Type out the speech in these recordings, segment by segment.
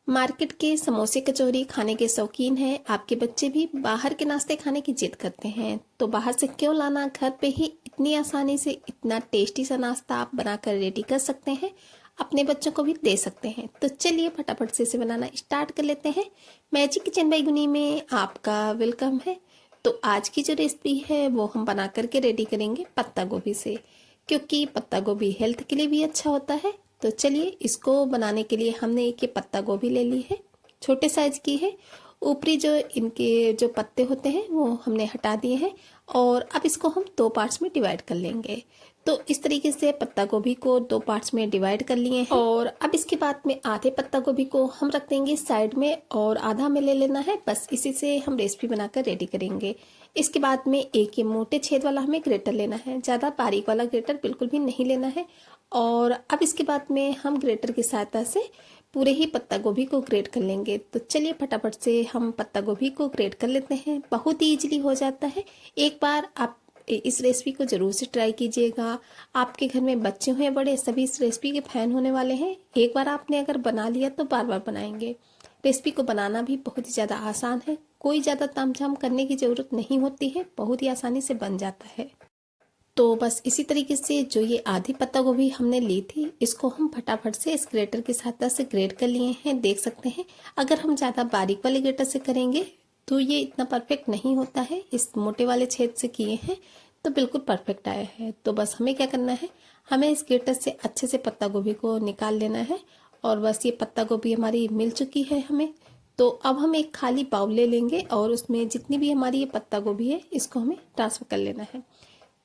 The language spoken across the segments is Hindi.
मार्केट के समोसे कचौरी खाने के शौकीन हैं। आपके बच्चे भी बाहर के नाश्ते खाने की जिद करते हैं, तो बाहर से क्यों लाना, घर पे ही इतनी आसानी से इतना टेस्टी सा नाश्ता आप बनाकर रेडी कर सकते हैं, अपने बच्चों को भी दे सकते हैं। तो चलिए फटाफट से इसे बनाना स्टार्ट कर लेते हैं। मैजिक किचन बाय गुनी में आपका वेलकम है। तो आज की जो रेसिपी है वो हम बना करके रेडी करेंगे पत्ता गोभी से, क्योंकि पत्ता गोभी हेल्थ के लिए भी अच्छा होता है। तो चलिए इसको बनाने के लिए हमने एक ये पत्ता गोभी ले ली है, छोटे साइज की है। ऊपरी जो इनके जो पत्ते होते हैं वो हमने हटा दिए हैं और अब इसको हम दो पार्ट्स में डिवाइड कर लेंगे। तो इस तरीके से पत्ता गोभी को दो पार्ट्स में डिवाइड कर लिए हैं और अब इसके बाद में आधे पत्ता गोभी को हम रख देंगे साइड में और आधा हमें ले लेना है। बस इसी से हम रेसिपी बनाकर रेडी करेंगे। इसके बाद में एक ये मोटे छेद वाला हमें ग्रेटर लेना है, ज़्यादा बारीक वाला ग्रेटर बिल्कुल भी नहीं लेना है। और अब इसके बाद में हम ग्रेटर की सहायता से पूरे ही पत्ता गोभी को ग्रेट कर लेंगे। तो चलिए फटाफट से हम पत्ता गोभी को ग्रेट कर लेते हैं। बहुत ही इजीली हो जाता है। एक बार आप इस रेसिपी को जरूर से ट्राई कीजिएगा। आपके घर में बच्चे हो या बड़े, सभी इस रेसिपी के फैन होने वाले हैं। एक बार आपने अगर बना लिया तो बार बार बनाएंगे। रेसिपी को बनाना भी बहुत ही ज़्यादा आसान है, कोई ज़्यादा तामझाम करने की ज़रूरत नहीं होती है, बहुत ही आसानी से बन जाता है। तो बस इसी तरीके से जो ये आधी पत्ता गोभी हमने ली थी, इसको हम फटाफट से इस ग्रेटर की सहायता से ग्रेट कर लिए हैं। देख सकते हैं अगर हम ज़्यादा बारीक वाले ग्रेटर से करेंगे तो ये इतना परफेक्ट नहीं होता है। इस मोटे वाले छेद से किए हैं तो बिल्कुल परफेक्ट आया है। तो बस हमें क्या करना है, हमें इस ग्रेटर से अच्छे से पत्ता गोभी को निकाल लेना है। और बस ये पत्ता गोभी हमारी मिल चुकी है हमें। तो अब हम एक खाली बाउल ले लेंगे और उसमें जितनी भी हमारी ये पत्ता गोभी है इसको हमें ट्रांसफर कर लेना है।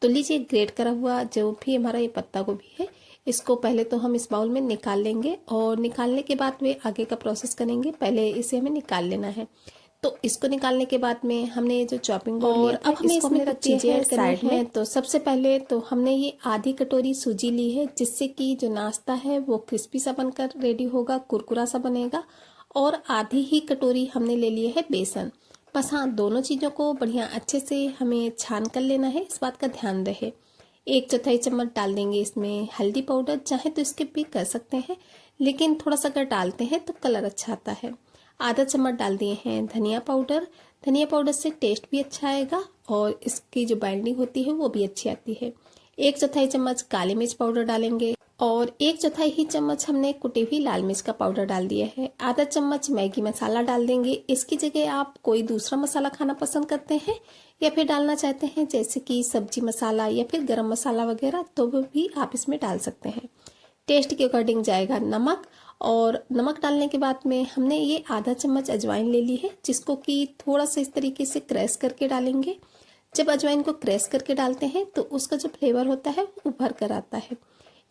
तो लीजिए ग्रेट करा हुआ जो भी हमारा ये पत्ता गोभी है, इसको पहले तो हम इस बाउल में निकाल लेंगे और निकालने के बाद वे आगे का प्रोसेस करेंगे। पहले इसे हमें निकाल लेना है। तो इसको निकालने के बाद में हमने ये जो चॉपिंग बोर्ड लिया था, अब हमें इसमें कुछ चीजें ऐड साइड में। तो सबसे पहले तो हमने ये आधी कटोरी सूजी ली है, जिससे कि जो नाश्ता है वो क्रिस्पी सा बनकर रेडी होगा, कुरकुरा सा बनेगा। और आधी ही कटोरी हमने ले लिया है बेसन। बस हाँ, दोनों चीज़ों को बढ़िया अच्छे से हमें छान कर लेना है, इस बात का ध्यान रहे। 1/4 चम्मच डाल देंगे इसमें हल्दी पाउडर, चाहे तो स्किप भी कर सकते हैं, लेकिन थोड़ा सा अगर डालते हैं तो कलर अच्छा आता है। आधा चम्मच डाल दिए हैं धनिया पाउडर। धनिया पाउडर से टेस्ट भी अच्छा आएगा और इसकी जो बाइंडिंग होती है वो भी अच्छी आती है। 1/4 चम्मच काली मिर्च पाउडर डालेंगे और 1/4 ही चम्मच हमने कुटी हुई लाल मिर्च का पाउडर डाल दिया है। आधा चम्मच मैगी मसाला डाल देंगे। इसकी जगह आप कोई दूसरा मसाला खाना पसंद करते हैं या फिर डालना चाहते हैं, जैसे कि सब्जी मसाला या फिर गरम मसाला वगैरह, तो वो भी आप इसमें डाल सकते हैं। टेस्ट के अकॉर्डिंग जाएगा नमक। और नमक डालने के बाद में हमने ये आधा चम्मच अजवाइन ले ली है, जिसको कि थोड़ा सा इस तरीके से क्रैश करके डालेंगे। जब अजवाइन को क्रैश करके डालते हैं तो उसका जो फ्लेवर होता है वो उभर कर आता है।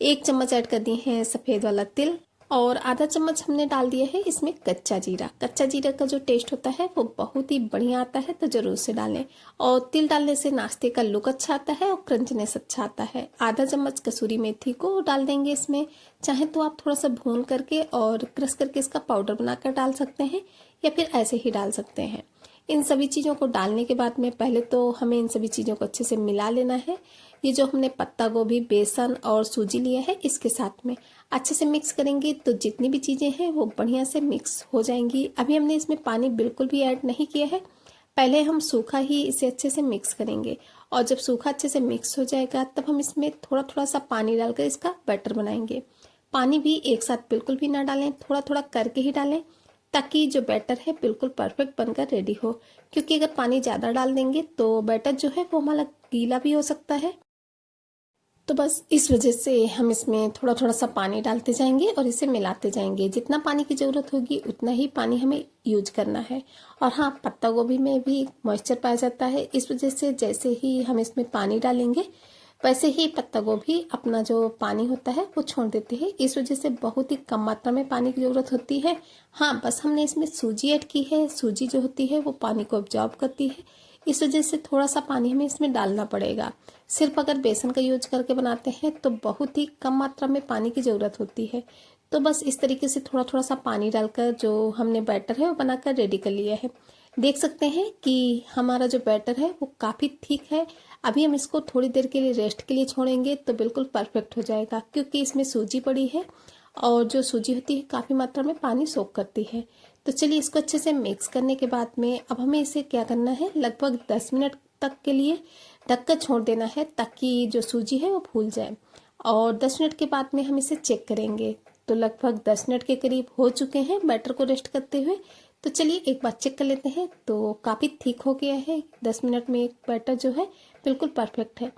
1 चम्मच ऐड कर दिए हैं सफ़ेद वाला तिल और आधा चम्मच हमने डाल दिया है इसमें कच्चा जीरा। कच्चा जीरा का जो टेस्ट होता है वो बहुत ही बढ़िया आता है, तो जरूर से डालें। और तिल डालने से नाश्ते का लुक अच्छा आता है और क्रंचनेस अच्छा आता है। आधा चम्मच कसूरी मेथी को डाल देंगे इसमें। चाहे तो आप थोड़ा सा भून करके और क्रश करके इसका पाउडर बनाकर डाल सकते हैं या फिर ऐसे ही डाल सकते हैं। इन सभी चीज़ों को डालने के बाद में पहले तो हमें इन सभी चीज़ों को अच्छे से मिला लेना है। ये जो हमने पत्ता गोभी, बेसन और सूजी लिया है, इसके साथ में अच्छे से मिक्स करेंगे तो जितनी भी चीज़ें हैं वो बढ़िया से मिक्स हो जाएंगी। अभी हमने इसमें पानी बिल्कुल भी ऐड नहीं किया है, पहले हम सूखा ही इसे अच्छे से मिक्स करेंगे। और जब सूखा अच्छे से मिक्स हो जाएगा तब हम इसमें थोड़ा थोड़ा सा पानी डालकर इसका बैटर बनाएंगे। पानी भी एक साथ बिल्कुल भी ना डालें, थोड़ा थोड़ा करके ही डालें, ताकि जो बैटर है बिल्कुल परफेक्ट बनकर रेडी हो। क्योंकि अगर पानी ज़्यादा डाल देंगे तो बैटर जो है वो हमारा गीला भी हो सकता है। तो बस इस वजह से हम इसमें थोड़ा थोड़ा सा पानी डालते जाएंगे और इसे मिलाते जाएंगे। जितना पानी की ज़रूरत होगी उतना ही पानी हमें यूज करना है। और हाँ, पत्ता गोभी में भी मॉइस्चर पाया जाता है, इस वजह से जैसे ही हम इसमें पानी डालेंगे वैसे ही पत्ता गोभी अपना जो पानी होता है वो छोड़ देते हैं। इस वजह से बहुत ही कम मात्रा में पानी की ज़रूरत होती है। हाँ, बस हमने इसमें सूजी ऐड की है। सूजी जो होती है वो पानी को ऑब्जॉर्ब करती है, इस वजह से थोड़ा सा पानी हमें इसमें डालना पड़ेगा। सिर्फ अगर बेसन का यूज करके बनाते हैं तो बहुत ही कम मात्रा में पानी की ज़रूरत होती है। तो बस इस तरीके से थोड़ा थोड़ा सा पानी डालकर जो हमने बैटर है वो बनाकर रेडी कर लिया है। देख सकते हैं कि हमारा जो बैटर है वो काफ़ी थिक है। अभी हम इसको थोड़ी देर के लिए रेस्ट के लिए छोड़ेंगे तो बिल्कुल परफेक्ट हो जाएगा, क्योंकि इसमें सूजी पड़ी है और जो सूजी होती है काफ़ी मात्रा में पानी सोख करती है। तो चलिए इसको अच्छे से मिक्स करने के बाद में अब हमें इसे क्या करना है, लगभग 10 मिनट तक के लिए ढककर छोड़ देना है ताकि जो सूजी है वो फूल जाए। और 10 मिनट के बाद में हम इसे चेक करेंगे। तो लगभग 10 मिनट के करीब हो चुके हैं बैटर को रेस्ट करते हुए। तो चलिए एक बार चेक कर लेते हैं। तो काफ़ी थिक हो गया है, 10 मिनट में एक बैटर जो है बिल्कुल परफेक्ट है।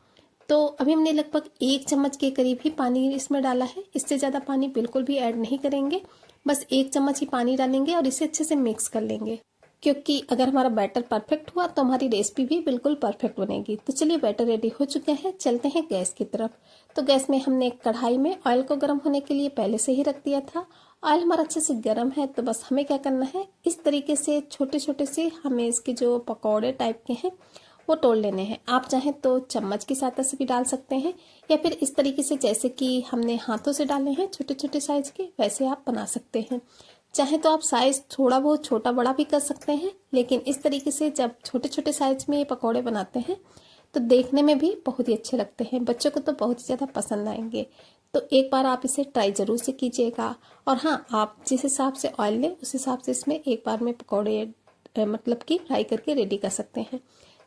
तो अभी हमने लगभग 1 चम्मच के करीब ही पानी इसमें डाला है, इससे ज़्यादा पानी बिल्कुल भी ऐड नहीं करेंगे। बस 1 चम्मच ही पानी डालेंगे और इसे अच्छे से मिक्स कर लेंगे, क्योंकि अगर हमारा बैटर परफेक्ट हुआ तो हमारी रेसिपी भी बिल्कुल परफेक्ट बनेगी। तो चलिए बैटर रेडी हो चुके हैं, चलते हैं गैस की तरफ। तो गैस में हमने एक कढ़ाई में ऑयल को गर्म होने के लिए पहले से ही रख दिया था। ऑयल हमारा अच्छे से गर्म है, तो बस हमें क्या करना है, इस तरीके से छोटे छोटे से हमें इसके जो पकौड़े टाइप के हैं वो तोड़ लेने हैं। आप चाहें तो चम्मच की सहायता से भी डाल सकते हैं, या फिर इस तरीके से जैसे कि हमने हाथों से डाले हैं छोटे छोटे साइज के, वैसे आप बना सकते हैं। चाहे तो आप साइज थोड़ा बहुत छोटा बड़ा भी कर सकते हैं, लेकिन इस तरीके से जब छोटे छोटे साइज में ये पकौड़े बनाते हैं तो देखने में भी बहुत ही अच्छे लगते हैं, बच्चों को तो बहुत ही ज़्यादा पसंद आएंगे। तो एक बार आप इसे ट्राई ज़रूर से कीजिएगा। और हाँ, आप जिस हिसाब से ऑयल लें उस हिसाब से इसमें एक बार में पकौड़े मतलब कि फ्राई करके रेडी कर सकते हैं।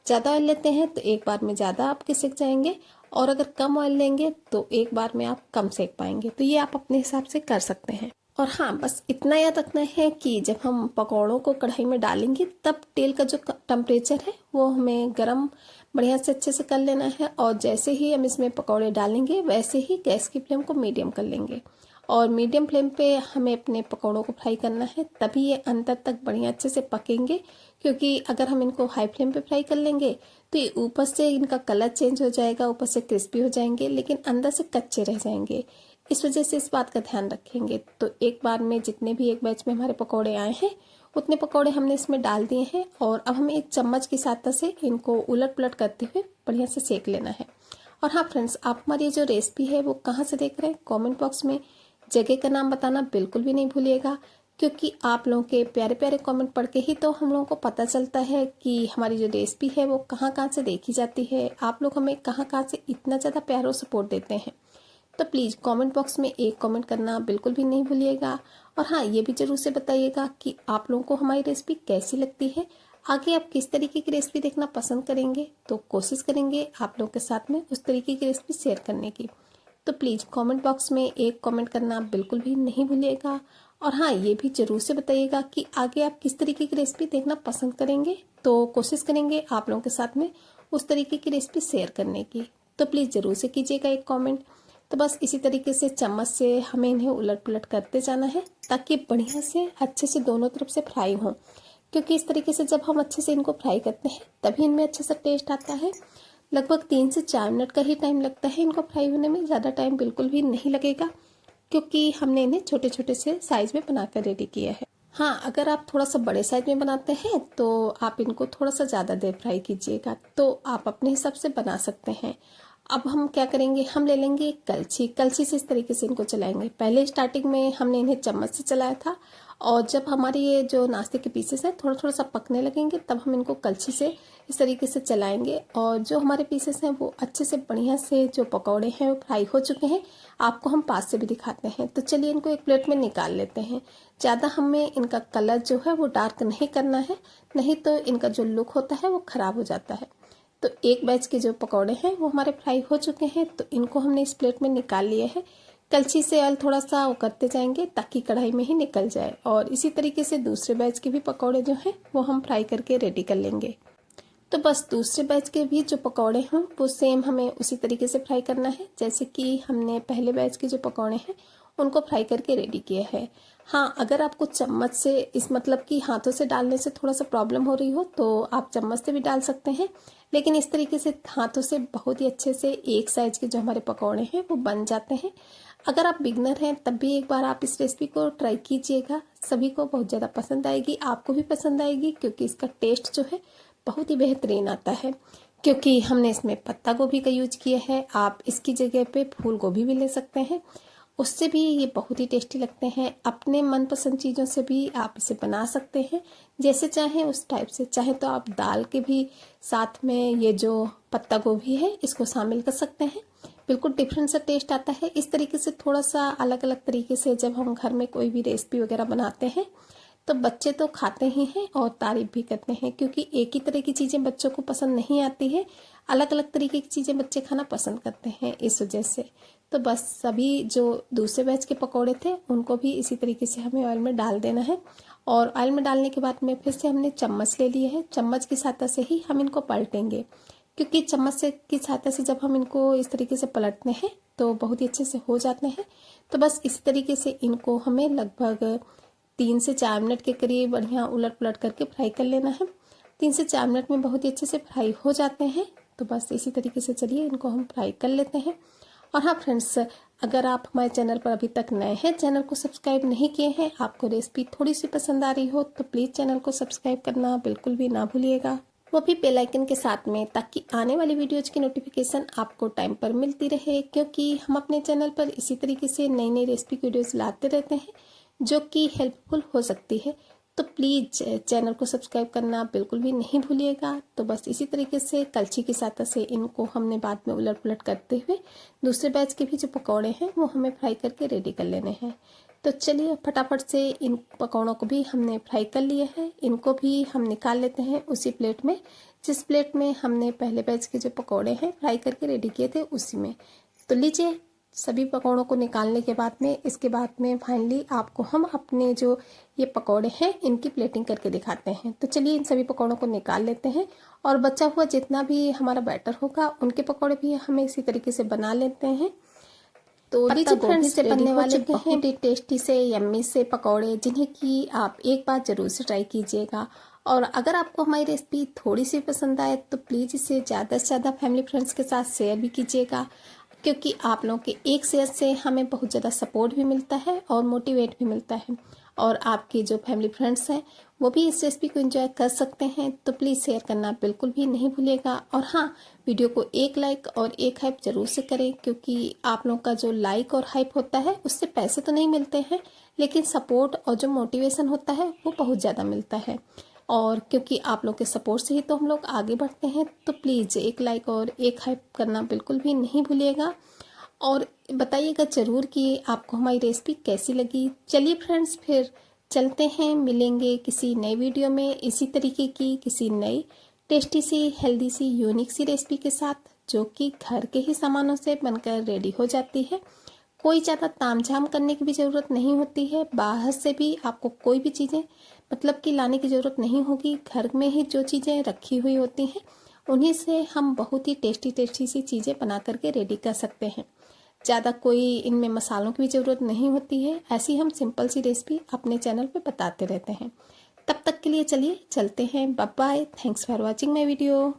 ज़्यादा ऑयल लेते हैं तो एक बार में ज़्यादा आपके सिक जाएंगे, और अगर कम ऑयल लेंगे तो एक बार में आप कम सेक पाएंगे। तो ये आप अपने हिसाब से कर सकते हैं। और हाँ, बस इतना याद रखना है कि जब हम पकौड़ों को कढ़ाई में डालेंगे तब तेल का जो टेम्परेचर है वो हमें गरम बढ़िया से अच्छे से कर लेना है। और जैसे ही हम इसमें पकौड़े डालेंगे वैसे ही गैस की फ्लेम को मीडियम कर लेंगे, और मीडियम फ्लेम पे हमें अपने पकौड़ों को फ्राई करना है, तभी ये अंदर तक बढ़िया अच्छे से पकेंगे। क्योंकि अगर हम इनको हाई फ्लेम पे फ्राई कर लेंगे तो ये ऊपर से इनका कलर चेंज हो जाएगा, ऊपर से क्रिस्पी हो जाएंगे, लेकिन अंदर से कच्चे रह जाएंगे। इस वजह से इस बात का ध्यान रखेंगे। तो एक बार में जितने भी एक बैच में हमारे पकौड़े आए हैं उतने पकौड़े हमने इसमें डाल दिए हैं, और अब हमें एक चम्मच की सहायता से इनको उलट पलट करते हुए बढ़िया से सेक लेना है। और हाँ फ्रेंड्स, आप हमारी जो रेसिपी है वो कहाँ से देख रहे हैं, कमेंट बॉक्स में जगह का नाम बताना बिल्कुल भी नहीं भूलिएगा, क्योंकि आप लोगों के प्यारे प्यारे कमेंट पढ़ के ही तो हम लोगों को पता चलता है कि हमारी जो रेसिपी है वो कहाँ कहाँ से देखी जाती है। आप लोग हमें कहाँ कहाँ से इतना ज़्यादा प्यार और सपोर्ट देते हैं। तो प्लीज़ कमेंट बॉक्स में एक कमेंट करना बिल्कुल भी नहीं भूलिएगा। और हाँ, ये भी ज़रूर से बताइएगा कि आप लोगों को हमारी रेसिपी कैसी लगती है, आगे आप किस तरीके की रेसिपी देखना पसंद करेंगे। तो कोशिश करेंगे आप लोगों के साथ में उस तरीके की रेसिपी शेयर करने की। तो प्लीज़ कमेंट बॉक्स में एक कमेंट करना बिल्कुल भी नहीं भूलिएगा। और हाँ, ये भी ज़रूर से बताइएगा कि आगे आप किस तरीके की रेसिपी देखना पसंद करेंगे, तो कोशिश करेंगे आप लोगों के साथ में उस तरीके की रेसिपी शेयर करने की। तो प्लीज़ ज़रूर से कीजिएगा एक कमेंट। तो बस इसी तरीके से चम्मच से हमें इन्हें उलट पुलट करते जाना है ताकि बढ़िया से अच्छे से दोनों तरफ से फ्राई हों, क्योंकि इस तरीके से जब हम अच्छे से इनको फ्राई करते हैं तभी इनमें अच्छे से टेस्ट आता है। लगभग 3 से 4 मिनट का ही टाइम लगता है इनको फ्राई होने में, ज़्यादा टाइम बिल्कुल भी नहीं लगेगा, क्योंकि हमने इन्हें छोटे छोटे से साइज में बनाकर रेडी किया है। हाँ, अगर आप थोड़ा सा बड़े साइज में बनाते हैं तो आप इनको थोड़ा सा ज़्यादा देर फ्राई कीजिएगा, तो आप अपने हिसाब से बना सकते हैं। अब हम क्या करेंगे, हम ले लेंगे एक कलछी से इस तरीके से इनको चलाएंगे। पहले स्टार्टिंग में हमने इन्हें चम्मच से चलाया था, और जब हमारे ये जो नाश्ते के पीसेस हैं थोड़ा थोड़ा सा पकने लगेंगे तब हम इनको कलछी से इस तरीके से चलाएंगे। और जो हमारे पीसेस हैं वो अच्छे से बढ़िया से जो पकौड़े हैं वो फ्राई हो चुके हैं। आपको हम पास से भी दिखाते हैं। तो चलिए इनको एक प्लेट में निकाल लेते हैं। ज़्यादा हमें इनका कलर जो है वो डार्क नहीं करना है, नहीं तो इनका जो लुक होता है वो ख़राब हो जाता है। तो एक बैच के जो पकौड़े हैं वो हमारे फ्राई हो चुके हैं, तो इनको हमने इस प्लेट में निकाल लिया है। कलछी से ऑयल थोड़ा सा वो करते जाएंगे ताकि कढ़ाई में ही निकल जाए। और इसी तरीके से दूसरे बैच के भी पकौड़े जो हैं वो हम फ्राई करके रेडी कर लेंगे। तो बस दूसरे बैच के भी जो पकौड़े हैं वो सेम हमें उसी तरीके से फ्राई करना है जैसे कि हमने पहले बैच के जो पकौड़े हैं उनको फ्राई करके रेडी किया है। हाँ, अगर आपको चम्मच से इस मतलब कि हाथों से डालने से थोड़ा सा प्रॉब्लम हो रही हो तो आप चम्मच से भी डाल सकते हैं, लेकिन इस तरीके से हाथों से बहुत ही अच्छे से एक साइज के जो हमारे पकौड़े हैं वो बन जाते हैं। अगर आप बिगनर हैं तब भी एक बार आप इस रेसिपी को ट्राई कीजिएगा, सभी को बहुत ज़्यादा पसंद आएगी, आपको भी पसंद आएगी, क्योंकि इसका टेस्ट जो है बहुत ही बेहतरीन आता है। क्योंकि हमने इसमें पत्ता गोभी का यूज किया है, आप इसकी जगह पे फूल गोभी भी ले सकते हैं, उससे भी ये बहुत ही टेस्टी लगते हैं। अपने मनपसंद चीज़ों से भी आप इसे बना सकते हैं, जैसे चाहें उस टाइप से। चाहे तो आप दाल के भी साथ में ये जो पत्ता गोभी है इसको शामिल कर सकते हैं। बिल्कुल डिफरेंट सा टेस्ट आता है। इस तरीके से थोड़ा सा अलग अलग तरीके से जब हम घर में कोई भी रेसिपी वगैरह बनाते हैं तो बच्चे तो खाते ही हैं और तारीफ भी करते हैं, क्योंकि एक ही तरह की चीज़ें बच्चों को पसंद नहीं आती है, अलग अलग तरीके की चीज़ें बच्चे खाना पसंद करते हैं इस वजह से। तो बस सभी जो दूसरे बैच के पकौड़े थे उनको भी इसी तरीके से हमें ऑयल में डाल देना है। और ऑयल में डालने के बाद में फिर से हमने चम्मच ले लिए है, चम्मच की सहायता से ही हम इनको पलटेंगे, क्योंकि चम्मच से की सहायता से जब हम इनको इस तरीके से पलटते हैं तो बहुत ही अच्छे से हो जाते हैं। तो बस इसी तरीके से इनको हमें लगभग 3 से 4 मिनट के करीब बढ़िया उलट पुलट करके फ्राई कर लेना है। 3 से 4 मिनट में बहुत ही अच्छे से फ्राई हो जाते हैं। तो बस इसी तरीके से चलिए इनको हम फ्राई कर लेते हैं। और हाँ फ्रेंड्स, अगर आप हमारे चैनल पर अभी तक नए हैं, चैनल को सब्सक्राइब नहीं किए हैं, आपको रेसिपी थोड़ी सी पसंद आ रही हो तो प्लीज़ चैनल को सब्सक्राइब करना बिल्कुल भी ना भूलिएगा, वो भी बेल आइकन के साथ में, ताकि आने वाली वीडियोज की नोटिफिकेशन आपको टाइम पर मिलती रहे। क्योंकि हम अपने चैनल पर इसी तरीके से नई नई रेसिपी वीडियोज लाते रहते हैं जो कि हेल्पफुल हो सकती है। तो प्लीज़ चैनल को सब्सक्राइब करना बिल्कुल भी नहीं भूलिएगा। तो बस इसी तरीके से कलछी की सहायता से इनको हमने बाद में उलट पुलट करते हुए दूसरे बैच के भी जो पकौड़े हैं वो हमें फ्राई करके रेडी कर लेने हैं। तो चलिए फटाफट से इन पकौड़ों को भी हमने फ्राई कर लिया है, इनको भी हम निकाल लेते हैं उसी प्लेट में जिस प्लेट में हमने पहले बैच के जो पकौड़े हैं फ्राई करके रेडी किए थे उसी में। तो लीजिए सभी पकौड़ों को निकालने के बाद में इसके बाद में फाइनली आपको हम अपने जो ये पकौड़े हैं इनकी प्लेटिंग करके दिखाते हैं। तो चलिए इन सभी पकौड़ों को निकाल लेते हैं और बचा हुआ जितना भी हमारा बैटर होगा उनके पकौड़े भी हमें इसी तरीके से बना लेते हैं। तो लीजिए फ्रेंड्स, से बनने वाले बहुत ही टेस्टी से यम्मी से पकौड़े जिन्हें कि आप एक बार ज़रूर से ट्राई कीजिएगा। और अगर आपको हमारी रेसिपी थोड़ी सी पसंद आए तो प्लीज़ इसे ज़्यादा से ज़्यादा फैमिली फ्रेंड्स के साथ शेयर भी कीजिएगा, क्योंकि आप लोगों के एक शेयर से हमें बहुत ज़्यादा सपोर्ट भी मिलता है और मोटिवेट भी मिलता है। और आपके जो फैमिली फ्रेंड्स हैं वो भी इस रेसिपी को एंजॉय कर सकते हैं। तो प्लीज़ शेयर करना बिल्कुल भी नहीं भूलिएगा। और हाँ, वीडियो को एक लाइक और एक हाइप ज़रूर से करें, क्योंकि आप लोगों का जो लाइक और हाइप होता है उससे पैसे तो नहीं मिलते हैं, लेकिन सपोर्ट और जो मोटिवेशन होता है वो बहुत ज़्यादा मिलता है। और क्योंकि आप लोग के सपोर्ट से ही तो हम लोग आगे बढ़ते हैं। तो प्लीज़ एक लाइक और एक हाइप करना बिल्कुल भी नहीं भूलिएगा और बताइएगा ज़रूर कि आपको हमारी रेसिपी कैसी लगी। चलिए फ्रेंड्स, फिर चलते हैं, मिलेंगे किसी नई वीडियो में इसी तरीके की किसी नई टेस्टी सी हेल्दी सी यूनिक सी रेसिपी के साथ, जो कि घर के ही सामानों से बनकर रेडी हो जाती है। कोई ज़्यादा तामझाम करने की भी ज़रूरत नहीं होती है, बाहर से भी आपको कोई भी चीज़ें मतलब कि लाने की ज़रूरत नहीं होगी। घर में ही जो चीज़ें रखी हुई होती हैं उन्हीं से हम बहुत ही टेस्टी टेस्टी सी चीज़ें बना करके रेडी कर सकते हैं। ज़्यादा कोई इनमें मसालों की भी ज़रूरत नहीं होती है। ऐसी हम सिंपल सी रेसिपी अपने चैनल पे बताते रहते हैं। तब तक के लिए चलिए चलते हैं, bye bye, thanks for watching my video.